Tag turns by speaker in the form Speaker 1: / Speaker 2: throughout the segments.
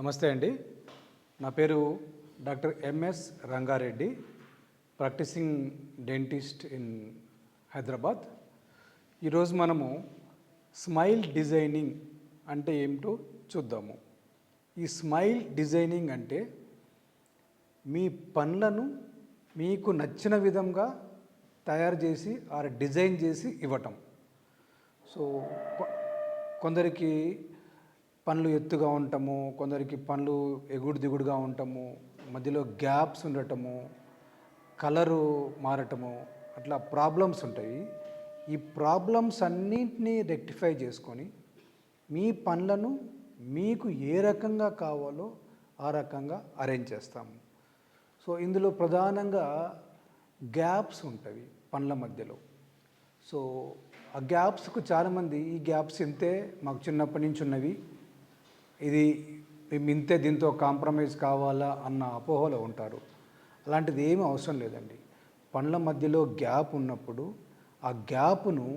Speaker 1: నమస్తే అండి. నా పేరు doctor MS Rangareddy, practising dentist in Hyderabad. ఈరోజు మనము స్మైల్ డిజైనింగ్ అంటే ఏమిటో చూద్దాము. ఈ స్మైల్ డిజైనింగ్ అంటే మీ పనులను మీకు నచ్చిన విధంగా తయారు చేసి డిజైన్ చేసి ఇవ్వటం. సో కొందరికి పనులు ఎత్తుగా ఉండటము, కొందరికి పనులు ఎగుడు దిగుడుగా ఉండటము, మధ్యలో గ్యాప్స్ ఉండటము, కలరు మారటము, అట్లా ప్రాబ్లమ్స్ ఉంటాయి. ఈ ప్రాబ్లమ్స్ అన్నింటినీ రెక్టిఫై చేసుకొని మీ పనులను మీకు ఏ రకంగా కావాలో ఆ రకంగా అరేంజ్ చేస్తాము. సో ఇందులో ప్రధానంగా గ్యాప్స్ ఉంటాయి పనుల మధ్యలో. సో ఆ గ్యాప్స్కు చాలామంది ఈ గ్యాప్స్ ఇంతే, మాకు చిన్నప్పటి నుంచి ఉన్నవి, ఇది మేము ఇంతే, దీంతో కాంప్రమైజ్ కావాలా అన్న అపోహలో ఉంటారు. అలాంటిది ఏమీ అవసరం లేదండి. పనుల మధ్యలో గ్యాప్ ఉన్నప్పుడు ఆ గ్యాప్ను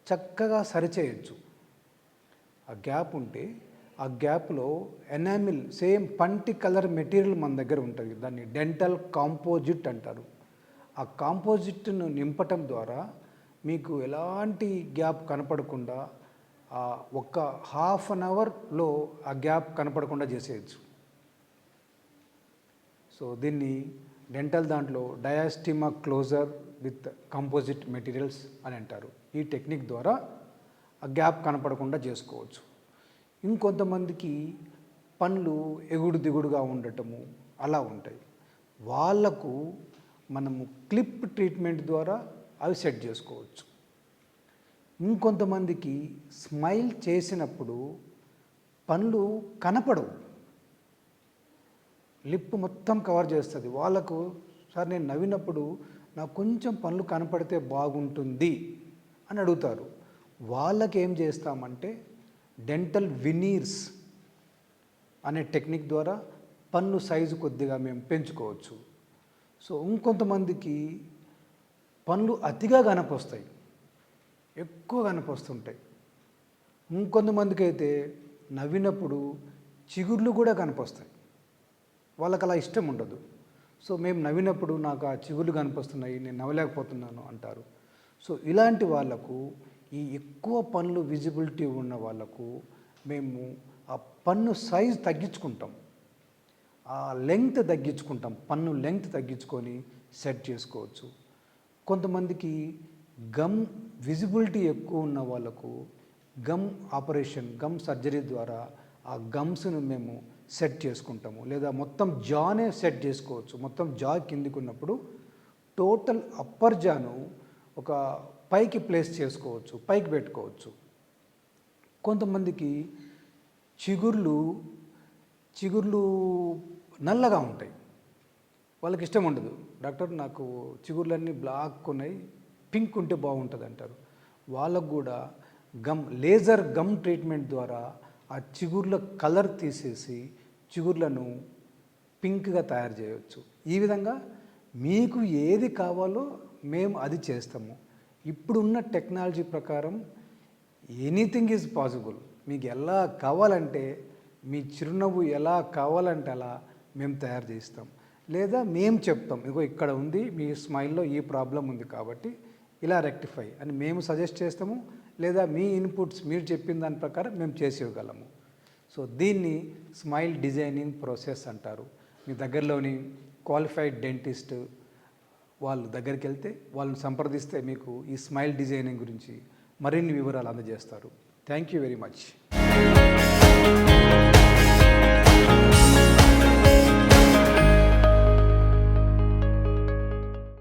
Speaker 1: చక్కగా సరిచేయచ్చు. ఆ గ్యాప్ ఉంటే ఆ గ్యాప్లో ఎనామిల్ సేమ్ పంటి కలర్ మెటీరియల్ మన దగ్గర ఉంటుంది, దాన్ని డెంటల్ కాంపోజిట్ అంటారు. ఆ కాంపోజిట్ను నింపటం ద్వారా మీకు ఎలాంటి గ్యాప్ కనపడకుండా ఒక్క హాఫ్ అన్ అవర్లో ఆ గ్యాప్ కనపడకుండా చేసేయచ్చు. సో దీన్ని డెంటల్ దాంట్లో డయాస్టిమా క్లోజర్ విత్ కంపోజిట్ మెటీరియల్స్ అని అంటారు. ఈ టెక్నిక్ ద్వారా ఆ గ్యాప్ కనపడకుండా చేసుకోవచ్చు. ఇంకొంతమందికి పనులు ఎగుడు దిగుడుగా ఉండటము అలా ఉంటాయి. వాళ్లకు మనము క్లిప్ ట్రీట్మెంట్ ద్వారా అవి సెట్ చేసుకోవచ్చు. ఇంకొంతమందికి స్మైల్ చేసినప్పుడు పనులు కనపడవు, లిప్ మొత్తం కవర్ చేస్తుంది. వాళ్ళకు సార్ నేను నవ్వినప్పుడు నాకు కొంచెం పనులు కనపడితే బాగుంటుంది అని అడుగుతారు. వాళ్ళకి ఏం చేస్తామంటే డెంటల్ వినీర్స్ అనే టెక్నిక్ ద్వారా పన్ను సైజు కొద్దిగా మేము పెంచుకోవచ్చు. సో ఇంకొంతమందికి పనులు అతిగా కనపొస్తాయి, ఎక్కువ కనపొస్తుంటాయి. ఇంకొంతమందికి అయితే నవ్వినప్పుడు చిగుర్లు కూడా కనపొస్తాయి. వాళ్ళకి అలా ఇష్టం ఉండదు. సో మేము నవ్వినప్పుడు నాకు ఆ చిగుర్లు కనిపిస్తున్నాయి, నేను నవ్వలేకపోతున్నాను అంటారు. సో ఇలాంటి వాళ్ళకు, ఈ ఎక్కువ పన్ను విజిబిలిటీ ఉన్న వాళ్ళకు మేము ఆ పన్ను సైజు తగ్గించుకుంటాం, ఆ లెంగ్త్ తగ్గించుకుంటాం, పన్ను లెంగ్త్ తగ్గించుకొని సెట్ చేసుకోవచ్చు. కొంతమందికి గమ్ విజిబిలిటీ ఎక్కువ ఉన్న వాళ్ళకు గమ్ ఆపరేషన్, గమ్ సర్జరీ ద్వారా ఆ గమ్స్ను మేము సెట్ చేసుకుంటాము. లేదా మొత్తం జానే సెట్ చేసుకోవచ్చు. మొత్తం జా కిందికి ఉన్నప్పుడు టోటల్ అప్పర్ జాను ఒక పైకి ప్లేస్ చేసుకోవచ్చు, పైకి పెట్టుకోవచ్చు. కొంతమందికి చిగుర్లు నల్లగా ఉంటాయి, వాళ్ళకి ఇష్టం ఉండదు. డాక్టర్ నాకు చిగుర్లన్నీ బ్లాక్ ఉన్నాయి, పింక్ ఉంటే బాగుంటుంది అంటారు. వాళ్ళకు కూడా లేజర్ గమ్ ట్రీట్మెంట్ ద్వారా ఆ చిగుర్ల కలర్ తీసేసి చిగుర్లను పింక్గా తయారు చేయవచ్చు. ఈ విధంగా మీకు ఏది కావాలో మేము అది చేస్తాము. ఇప్పుడున్న టెక్నాలజీ ప్రకారం ఎనీథింగ్ ఈజ్ పాసిబుల్. మీకు ఎలా కావాలంటే, మీ చిరునవ్వు ఎలా కావాలంటే అలా మేము తయారు చేస్తాం. లేదా మేము చెప్తాం, ఇగో ఇక్కడ ఉంది, మీ స్మైల్లో ఈ ప్రాబ్లం ఉంది కాబట్టి ఇలా రెక్టిఫై అని మేము సజెస్ట్ చేస్తాము. లేదా మీ ఇన్పుట్స్ మీరు చెప్పిన దాని ప్రకారం మేము చేసి ఇవ్వగలము. సో దీన్ని స్మైల్ డిజైనింగ్ ప్రాసెస్ అంటారు. మీ దగ్గరలోని క్వాలిఫైడ్ డెంటిస్ట్ వాళ్ళ దగ్గరికి వెళ్తే, వాళ్ళని సంప్రదిస్తే మీకు ఈ స్మైల్ డిజైనింగ్ గురించి మరిన్ని వివరాలు అందజేస్తారు. Thank you very much.